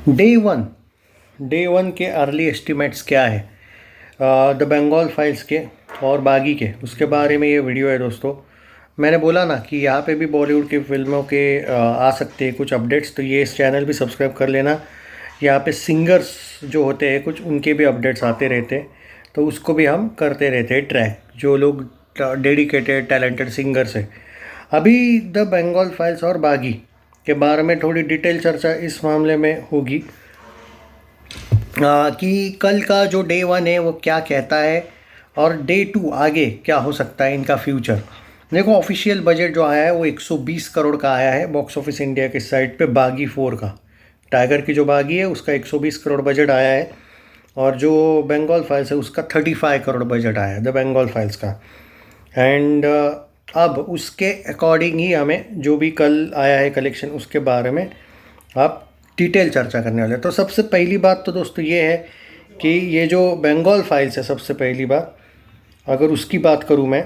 Day one के early estimates क्या है द बंगाल फाइल्स के और बागी के, उसके बारे में ये वीडियो है दोस्तों। मैंने बोला ना कि यहाँ पे भी बॉलीवुड की फिल्मों के आ सकते हैं कुछ अपडेट्स, तो ये इस चैनल भी सब्सक्राइब कर लेना। यहाँ पे सिंगर्स जो होते हैं कुछ, उनके भी अपडेट्स आते रहते हैं, तो उसको भी हम करते रहते हैं ट्रैक, जो लोग डेडिकेटेड टैलेंटेड सिंगर्स हैं। अभी द बंगाल फाइल्स और बागी के बारे में थोड़ी डिटेल चर्चा इस मामले में होगी कि कल का जो डे 1 है वो क्या कहता है और डे 2 आगे क्या हो सकता है इनका फ्यूचर। देखो, ऑफिशियल बजट जो आया है वो 120 करोड़ का आया है बॉक्स ऑफिस इंडिया के साइट पे। बागी 4 का, टाइगर की जो बागी है उसका 120 करोड़ बजट आया है, और जो बंगाल फाइल्स है उसका 35 करोड़ बजट आया है द बंगाल फाइल्स का। एंड अब उसके अकॉर्डिंग ही हमें जो भी कल आया है कलेक्शन, उसके बारे में आप डिटेल चर्चा करने वाले हैं। तो सबसे पहली बात तो दोस्तों ये है कि ये जो बंगाल फाइल्स है, सबसे पहली बात अगर उसकी बात करूँ मैं,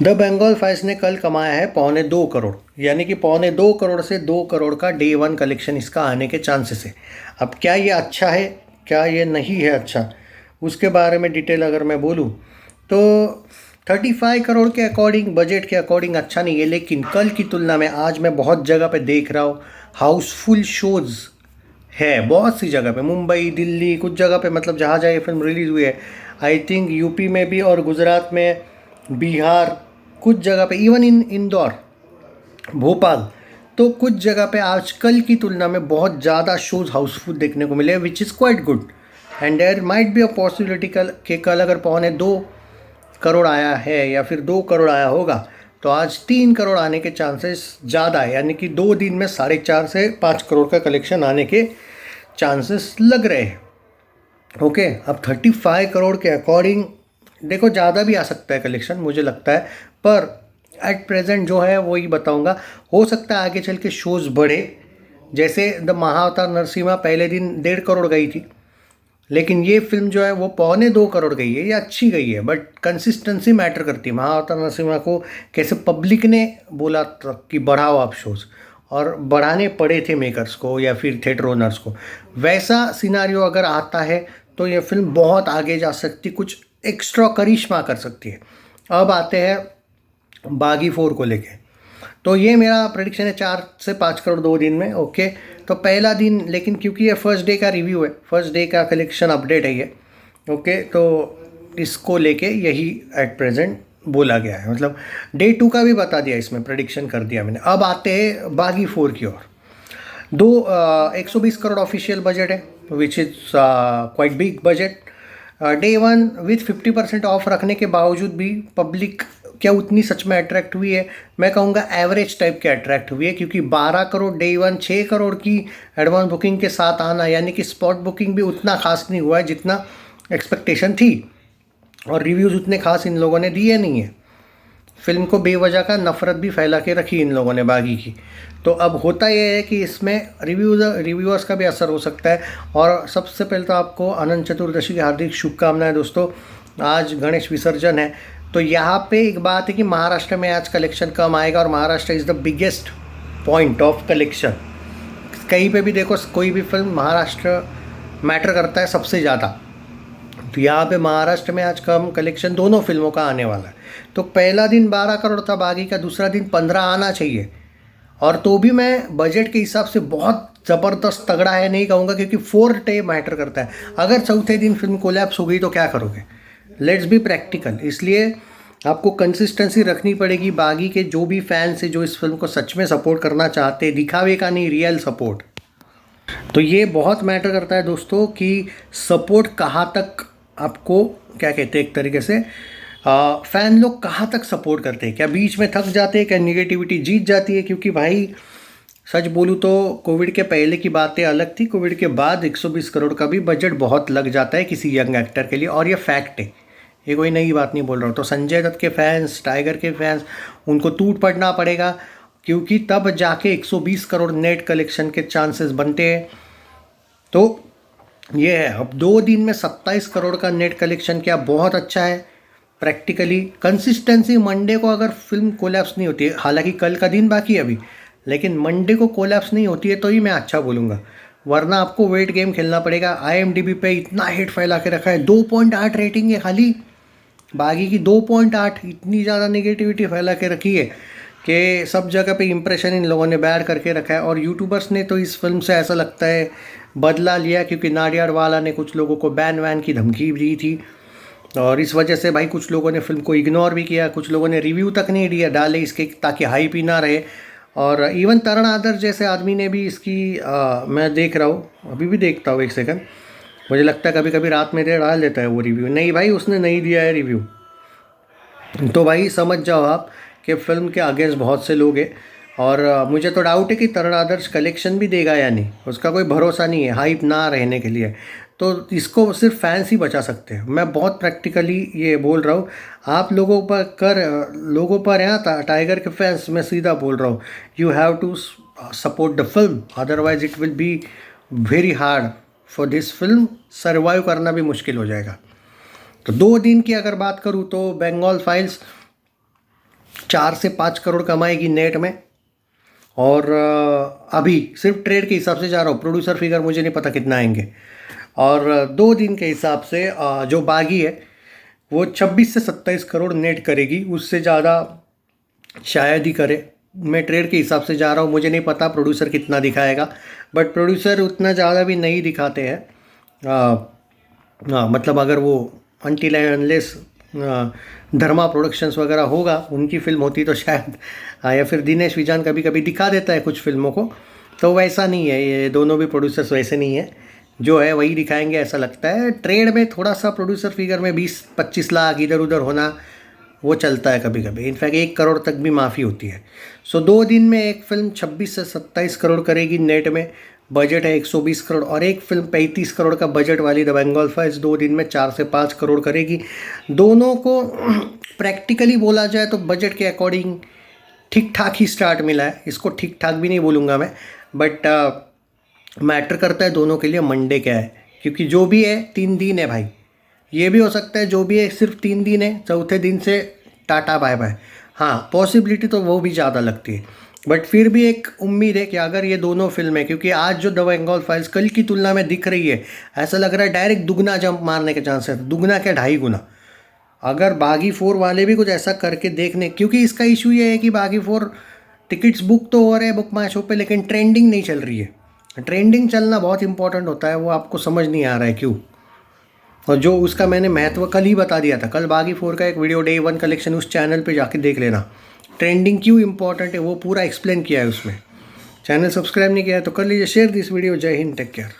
द बंगाल फाइल्स ने कल कमाया है 2.25 करोड़, यानी कि 2.25 करोड़ से 2 करोड़ का डे 1 कलेक्शन इसका आने के चांसेस है। अब क्या ये अच्छा है, क्या ये नहीं है अच्छा, उसके बारे में डिटेल अगर मैं बोलूँ तो 35 करोड़ के अकॉर्डिंग, बजट के अकॉर्डिंग अच्छा नहीं है, लेकिन कल की तुलना में आज मैं बहुत जगह पे देख रहा हूँ हाउसफुल शोज़ है बहुत सी जगह पे, मुंबई, दिल्ली, कुछ जगह पे, मतलब जहाँ जहाँ ये फिल्म रिलीज़ हुई है। आई थिंक यूपी में भी और गुजरात में, बिहार, कुछ जगह पे, इवन इन इंदौर, भोपाल, तो कुछ जगह पे आज कल की तुलना में बहुत ज़्यादा शोज़ हाउसफुल देखने को मिले, which is quite good. And there might be a possibility कल अगर 2.25 करोड़ आया है या फिर 2 करोड़ आया होगा, तो आज 3 करोड़ आने के चांसेस ज़्यादा है, यानी कि 2 दिन में 4.5 से 5 करोड़ का कलेक्शन आने के चांसेस लग रहे हैं। ओके, अब 35 करोड़ के अकॉर्डिंग देखो ज़्यादा भी आ सकता है कलेक्शन, मुझे लगता है, पर एट प्रेजेंट जो है वही बताऊंगा। हो सकता है आगे चल के शोज़ बढ़े, जैसे द महाअवतार नरसिम्हा पहले दिन 1.5 करोड़ गई थी, लेकिन ये फिल्म जो है वो 2.25 करोड़ गई है, ये अच्छी गई है, बट कंसिस्टेंसी मैटर करती है। महाअवतार नरसिम्हा को कैसे पब्लिक ने बोला कि बढ़ाओ आप शोज़, और बढ़ाने पड़े थे मेकर्स को या फिर थिएटर ओनर्स को। वैसा सिनारियो अगर आता है तो ये फिल्म बहुत आगे जा सकती, कुछ एक्स्ट्रा करिश्मा कर सकती है। अब आते हैं बागी 4 को लेके, तो ये मेरा प्रेडिक्शन है 4 से 5 करोड़ 2 दिन में। ओके, तो पहला दिन, लेकिन क्योंकि ये फर्स्ट डे का रिव्यू है, फर्स्ट डे का कलेक्शन अपडेट है ये, ओके, तो इसको लेके यही एट प्रेजेंट बोला गया है, मतलब डे 2 का भी बता दिया, इसमें प्रेडिक्शन कर दिया मैंने। अब आते हैं बागी 4 की ओर। 120 करोड़ ऑफिशियल बजट है, विच is quite big budget. Day 1 with 50% of रखने के बावजूद भी पब्लिक क्या उतनी सच में अट्रैक्ट हुई है? मैं कहूँगा एवरेज टाइप के अट्रैक्ट हुई है, क्योंकि 12 करोड़ डे 1, 6 करोड़ की एडवांस बुकिंग के साथ आना, यानी कि स्पॉट बुकिंग भी उतना खास नहीं हुआ है जितना एक्सपेक्टेशन थी, और रिव्यूज़ उतने खास इन लोगों ने दिए नहीं है। फिल्म को बेवजह का नफ़रत भी फैला के रखी इन लोगों ने बागी की। तो अब होता यह है कि इसमें रिव्यूअर्स का भी असर हो सकता है। और सबसे पहले तो आपको अनंत चतुर्दशी की हार्दिक शुभकामनाएं दोस्तों। आज गणेश विसर्जन है, तो यहाँ पे एक बात है कि महाराष्ट्र में आज कलेक्शन कम आएगा, और Maharashtra is the biggest point of collection. कहीं पे भी देखो, कोई भी फिल्म, महाराष्ट्र मैटर करता है सबसे ज़्यादा। तो यहाँ पे महाराष्ट्र में आज कम कलेक्शन दोनों फिल्मों का आने वाला है। तो पहला दिन 12 करोड़ था बागी का, दूसरा दिन 15 आना चाहिए, और तो भी मैं बजट के हिसाब से बहुत ज़बरदस्त तगड़ा है नहीं कहूँगा, क्योंकि 4 डे मैटर करता है। अगर चौथे दिन फिल्म कोलैप्स हो गई तो क्या करोगे? Let's be practical. इसलिए आपको कंसिस्टेंसी रखनी पड़ेगी। बागी के जो भी फैंस हैं, जो इस फिल्म को सच में सपोर्ट करना चाहते हैं, दिखावे का नहीं, रियल सपोर्ट, तो ये बहुत मैटर करता है दोस्तों कि सपोर्ट कहाँ तक आपको, क्या कहते हैं, एक तरीके से फ़ैन लोग कहाँ तक सपोर्ट करते हैं। क्या बीच में थक जाते हैं? क्या निगेटिविटी जीत जाती है? क्योंकि भाई सच बोलूँ तो कोविड के पहले की बातें अलग थी, कोविड के बाद 120 करोड़ का भी बजट बहुत लग जाता है किसी यंग एक्टर के लिए, और ये फैक्ट है, ये कोई नई बात नहीं बोल रहा हूँ। तो संजय दत्त के फैंस, टाइगर के फैंस, उनको टूट पड़ना पड़ेगा, क्योंकि तब जाके 120 करोड़ नेट कलेक्शन के चांसेस बनते हैं। तो ये है, अब 2 दिन में 27 करोड़ का नेट कलेक्शन क्या बहुत अच्छा है प्रैक्टिकली। कंसिस्टेंसी, मंडे को अगर फिल्म कोलैप्स नहीं होती है, हालांकि कल का दिन बाकी है अभी, लेकिन मंडे को कोलैप्स नहीं होती है तो ही मैं अच्छा बोलूँगा। वरना आपको वेट गेम खेलना पड़ेगा। IMDb पे इतना हिट फैला के रखा है, 2.8 रेटिंग है खाली बागी की, 2.8। इतनी ज़्यादा नेगेटिविटी फैला के रखी है कि सब जगह पे इंप्रेशन इन लोगों ने बैड करके रखा है। और यूट्यूबर्स ने तो इस फिल्म से ऐसा लगता है बदला लिया, क्योंकि नाडियाडवाला ने कुछ लोगों को बैन वैन की धमकी दी थी, और इस वजह से भाई कुछ लोगों ने फिल्म को इग्नोर भी किया, कुछ लोगों ने रिव्यू तक नहीं दिया डाले इसके, ताकि हाइप ही ना रहे। और इवन तरण आदर्श जैसे आदमी ने भी इसकी मैं देख रहा हूँ, अभी भी देखता हूँ, एक सेकंड, मुझे लगता है कभी कभी रात में देर डाल देता है वो रिव्यू। नहीं भाई, उसने नहीं दिया है रिव्यू। तो भाई समझ जाओ आप कि फ़िल्म के अगेंस्ट बहुत से लोग हैं। और मुझे तो डाउट है कि तरण आदर्श कलेक्शन भी देगा या नहीं, उसका कोई भरोसा नहीं है हाइप ना रहने के लिए। तो इसको सिर्फ फैंस ही बचा सकते हैं, मैं बहुत प्रैक्टिकली ये बोल रहा हूँ। आप लोगों पर हैं टाइगर के फैंस, मैं सीधा बोल रहा हूँ, you have to support the film, otherwise it will be very hard for this film, survive करना भी मुश्किल हो जाएगा। तो 2 दिन की अगर बात करूँ तो बंगाल फाइल्स 4 से 5 करोड़ कमाएगी नेट में। और अभी सिर्फ ट्रेड के हिसाब से जा रहा हूँ, प्रोड्यूसर फिगर मुझे नहीं पता कितना आएंगे। और 2 दिन के हिसाब से जो बागी है वो 26 से 27 करोड़ नेट करेगी, उससे ज़्यादा शायद ही करे। मैं ट्रेड के हिसाब से जा रहा हूँ, मुझे नहीं पता प्रोड्यूसर कितना दिखाएगा, बट प्रोड्यूसर उतना ज़्यादा भी नहीं दिखाते हैं। मतलब अगर वो until and unless Dharma productions वगैरह होगा, उनकी फिल्म होती तो शायद, या फिर दिनेश विजान कभी कभी दिखा देता है कुछ फिल्मों को, तो वैसा नहीं है, ये दोनों भी प्रोड्यूसर्स वैसे नहीं है, जो है वही दिखाएंगे ऐसा लगता है। ट्रेड में थोड़ा सा प्रोड्यूसर फिगर में 20-25 लाख इधर उधर होना वो चलता है कभी कभी, इनफैक्ट 1 करोड़ तक भी माफ़ी होती है। सो 2 दिन में एक फिल्म 26 से 27 करोड़ करेगी नेट में, बजट है 120 करोड़, और एक फिल्म 35 करोड़ का बजट वाली द बंगाल फाइल्स 2 दिन में 4 से 5 करोड़ करेगी। दोनों को प्रैक्टिकली बोला जाए तो बजट के अकॉर्डिंग ठीक ठाक ही स्टार्ट मिला है, इसको ठीक ठाक भी नहीं बोलूँगा मैं, बट मैटर करता है दोनों के लिए मंडे क्या है, क्योंकि जो भी है 3 दिन है भाई, ये भी हो सकता है जो भी है सिर्फ 3 दिन है, चौथे दिन से टाटा बाय बाय। हाँ, पॉसिबिलिटी तो वो भी ज़्यादा लगती है, बट फिर भी एक उम्मीद है कि अगर ये दोनों फिल्में, क्योंकि आज जो द बंगाल फाइल्स कल की तुलना में दिख रही है, ऐसा लग रहा है डायरेक्ट दुगना जंप मारने के चांस है, दुगना क्या 2.5 गुना। अगर बागी 4 वाले भी कुछ ऐसा करके देखने, क्योंकि इसका इशू ये है कि बागी 4 टिकट्स बुक तो हो रहे हैं बुक माई शो पे, लेकिन ट्रेंडिंग नहीं चल रही है। ट्रेंडिंग चलना बहुत इंपॉर्टेंट होता है, वो आपको समझ नहीं आ रहा है क्यों। और जो उसका मैंने महत्व कल ही बता दिया था, कल बागी 4 का एक वीडियो डे 1 कलेक्शन उस चैनल पे जाके देख लेना, ट्रेंडिंग क्यों इंपॉर्टेंट है वो पूरा एक्सप्लेन किया है उसमें। चैनल सब्सक्राइब नहीं किया है तो कर लीजिए, शेयर दिस वीडियो। जय हिंद, टेक केयर।